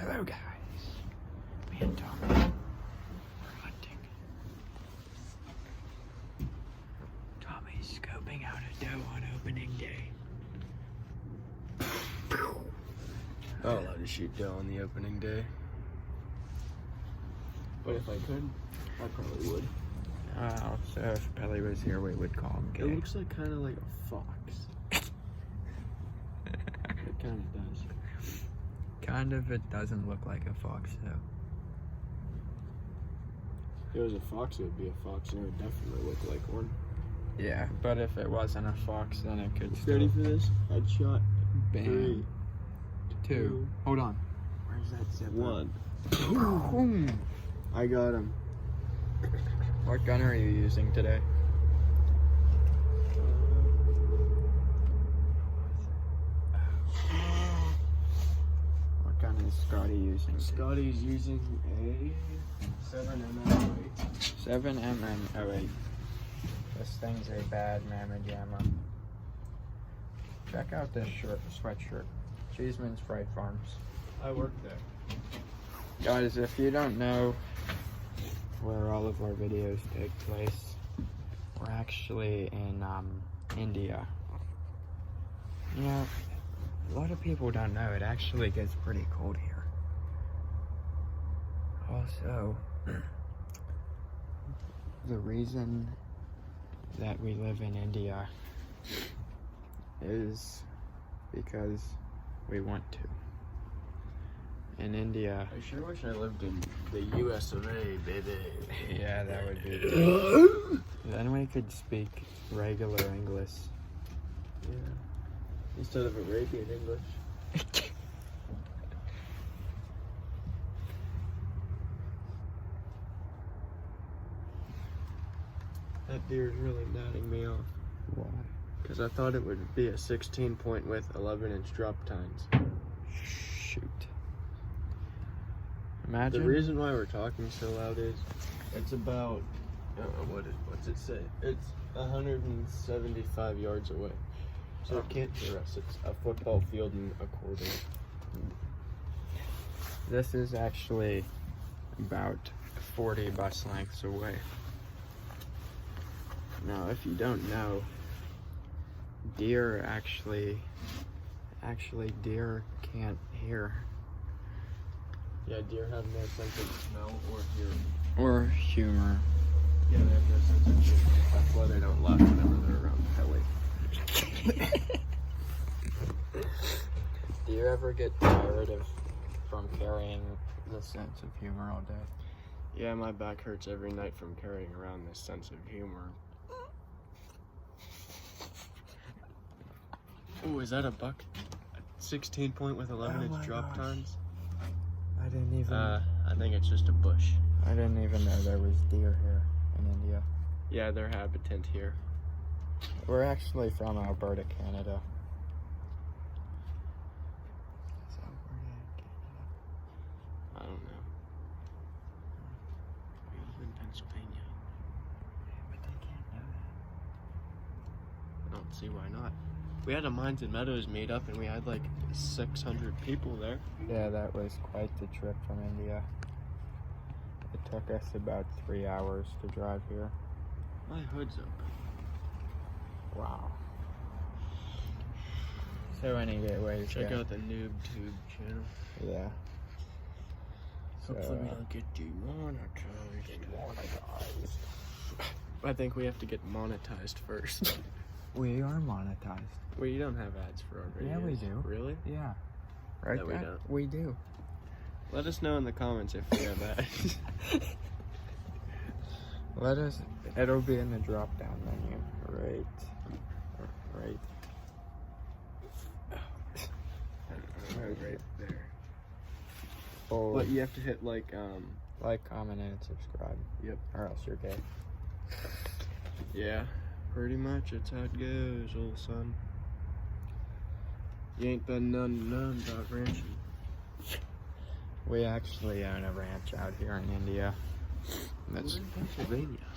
Hello guys, me and Tommy, we're hunting. Tommy's scoping out a doe on opening day. Not allowed to shoot doe on the opening day. But if I could, I probably would. So if Pelly was here, we would call him gay. It looks like kind of like a fox. It kind of does. Kind of, it doesn't look like a fox though. If it was a fox, it would be a fox, and it would definitely look like one. Yeah, but if it wasn't a fox, then it could still... Ready for this? Headshot. Bam. 3, 2. Hold on. Where's that Zippo? 1. I got him. What gun are you using today? What gun is Scotty using? Scotty's using a 7mm08. 7mm08. This thing's a bad mamma jamma. Check out this sweatshirt. Cheeseman's Fried Farms. I work there. Guys, if you don't know where all of our videos take place, we're actually in India. You know, a lot of people don't know it actually gets pretty cold here. Also, the reason that we live in India is because we want to. In India. I sure wish I lived in the US of A, baby. Yeah, that would be good. Then we could speak regular English. Yeah. Instead of Arabian English. That deer is really nodding me off. Why? Because I thought it would be a 16 point with 11-inch drop tines. Shoot. Imagine. The reason why we're talking so loud is it's about, what's it say? It's 175 yards away. So it can't hear us. It's a football field and a quarter. This is actually about 40 bus lengths away. Now, if you don't know, deer deer can't hear. Yeah, deer have no sense of smell or hearing. Or humor. Yeah, they have no sense of humor. That's why they don't laugh whenever they're around Pelly. Do you ever get tired from carrying the sense of humor all day? Yeah, my back hurts every night from carrying around this sense of humor. Oh, is that a buck? 16 point with 11-inch drop tines? I didn't even... I think it's just a bush. I didn't even know there was deer here in India. Yeah, they're habitant here. We're actually from Alberta, Canada. Is Alberta, Canada? I don't know. We live in Pennsylvania. Yeah, but they can't know that. I don't see why not. We had a Mines and Meadows meetup and we had like 600 people there. Yeah, that was quite the trip from India. It took us about 3 hours to drive here. My hood's open. Wow. So anyways, Check out the Noob Tube channel. Yeah. Hopefully we don't get demonetized. I think we have to get monetized first. We are monetized. We don't have ads for our videos. Yeah, we do. Really? Yeah. Right? No, we don't. We do. Let us know in the comments if we have ads. Let us. It'll be in the drop-down menu. Right. Right. Right there. Oh. But you have to hit like, comment, and subscribe. Yep. Or else you're gay. Yeah. Pretty much, that's how it goes, old son. You ain't been none about ranching. We actually own a ranch out here in India. That's in Pennsylvania.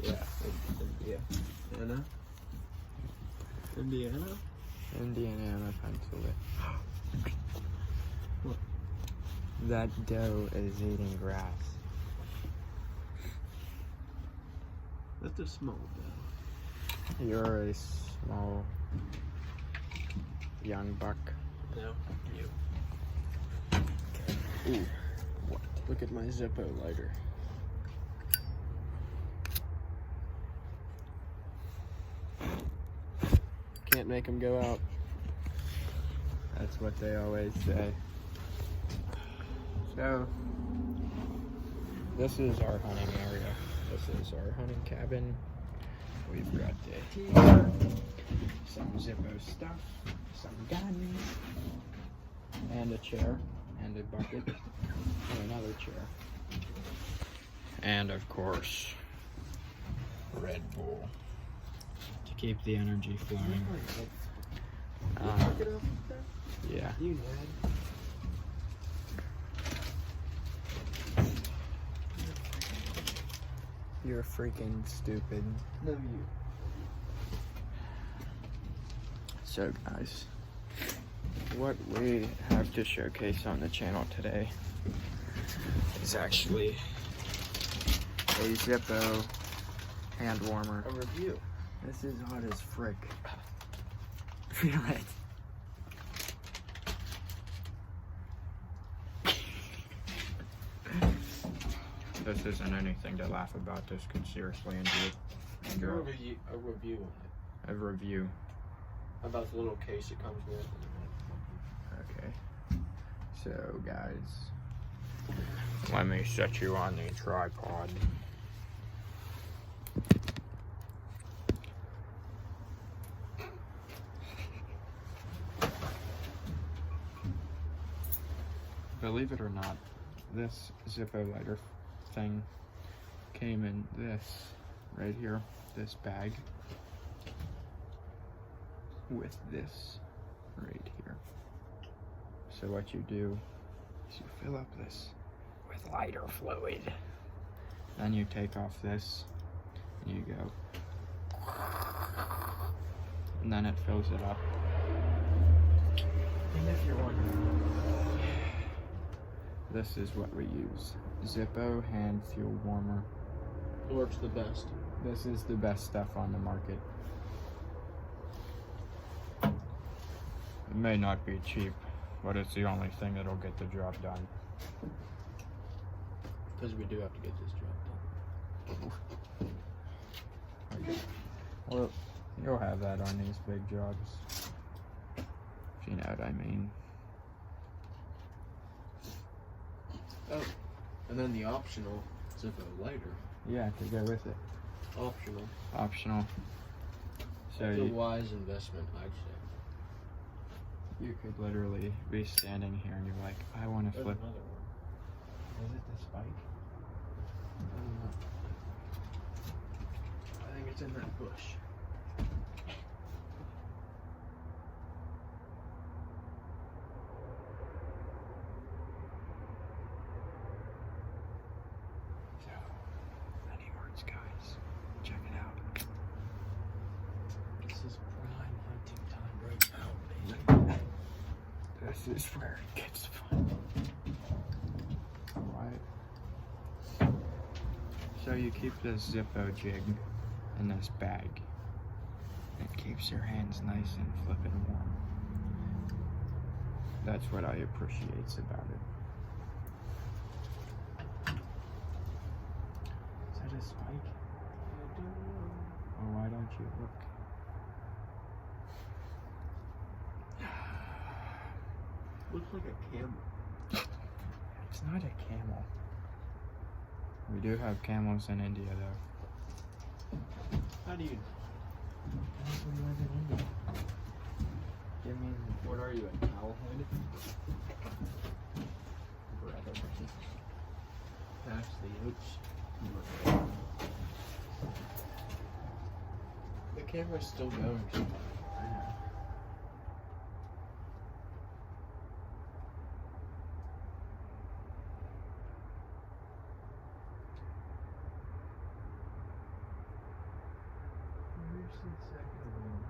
yeah, India. Indiana? Indiana? Pennsylvania. That doe is eating grass. That's a small doe. You're a small young buck. No, you. Ooh, what? Look at my Zippo lighter. Can't make them go out. That's what they always say. So, this is our hunting area. This is our hunting cabin. We've got the heater, some Zippo stuff, some guns, and a chair, and a bucket, and another chair. And of course, Red Bull to keep the energy flowing. Yeah. You Ned. You're freaking stupid. No, you. So guys, what we have to showcase on the channel today is actually a Zippo hand warmer. A review. This is hot as frick. Feel it. This isn't anything to laugh about. This could seriously injure A review on it. a review. About the little case it comes with. Okay. So guys, let me set you on the tripod. Believe it or not, this Zippo lighter thing came in this right here, this bag, with this right here. So what you do is you fill up this with lighter fluid. Then you take off this and you go, and then it fills it up. And if you're wondering, this is what we use. Zippo hand fuel warmer. It works the best. This is the best stuff on the market. It may not be cheap, but it's the only thing that'll get the job done. Because we do have to get this job done. Okay. Well, you'll have that on these big jobs, if you know what I mean. Oh, and then the optional Zippo lighter. Yeah, to go with it. Optional. Optional. So It's a wise investment, I'd say. you could literally be standing here and you're like, I want to There's flip. another one. Is it the spike? I don't know. I think it's in that bush. So, any words, guys? Check it out. This is prime hunting time right now, baby. This is where it gets fun. Alright. So you keep this Zippo jig in this bag. It keeps your hands nice and flippin' warm. That's what I appreciate about it. Is that a spike? Oh, why don't you look? Looks like a camel. It's not a camel. We do have camels in India, though. How do you? Because we live in India. Give me What are you, a cowhead? brother. Pass the oats. The camera's still going. I know. Where's the second one?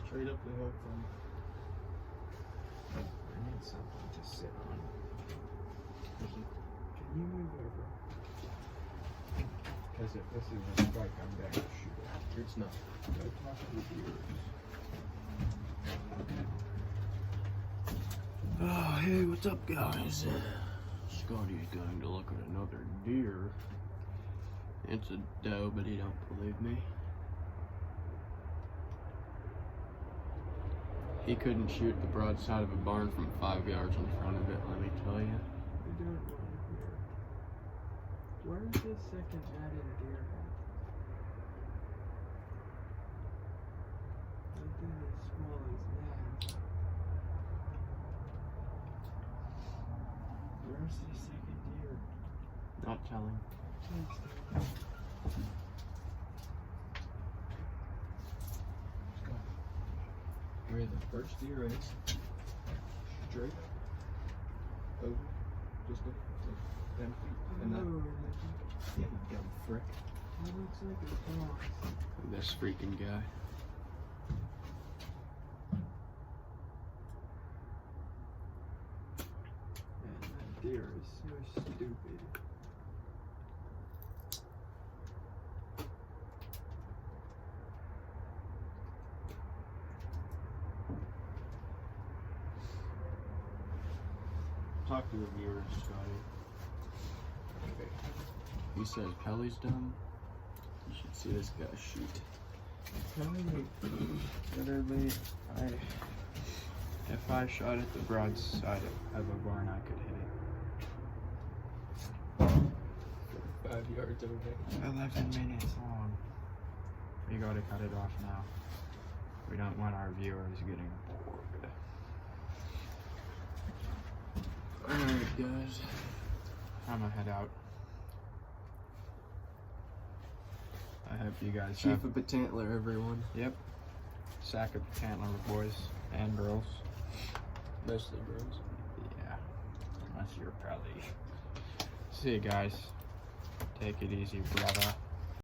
Straight up the hill from. And it's something to sit on. Can you move over? Because if this is a strike, I'm going to shoot it. It's not. Go talk to the viewers. Oh, hey, what's up, guys? Scotty's going to look at another deer. It's a doe, but he don't believe me. He couldn't shoot the broadside of a barn from 5 yards in front of it, let me tell you. I don't want to hear. Where's the second added deer at? Nothing as small as that. Where's the second deer? Not telling. Where the first deer is. Straight. Over. Just a 10 feet. And that, yeah, you dumb frick. That looks like a fox. This freaking guy. Man, that deer is so stupid. Talk to the viewers, Scotty. Okay. He says Pelly's dumb. You should see this guy shoot. Literally, if I shot at the broadside of a barn, I could hit it. 5 yards away. 11 minutes long. We gotta cut it off now. We don't want our viewers getting bored. Alright, guys. I'm gonna head out. I hope you guys Chief have... of Patantler, everyone. Yep. Sack of Tantler boys and girls. Mostly girls. Yeah. Unless you're probably... See you guys. Take it easy, brother.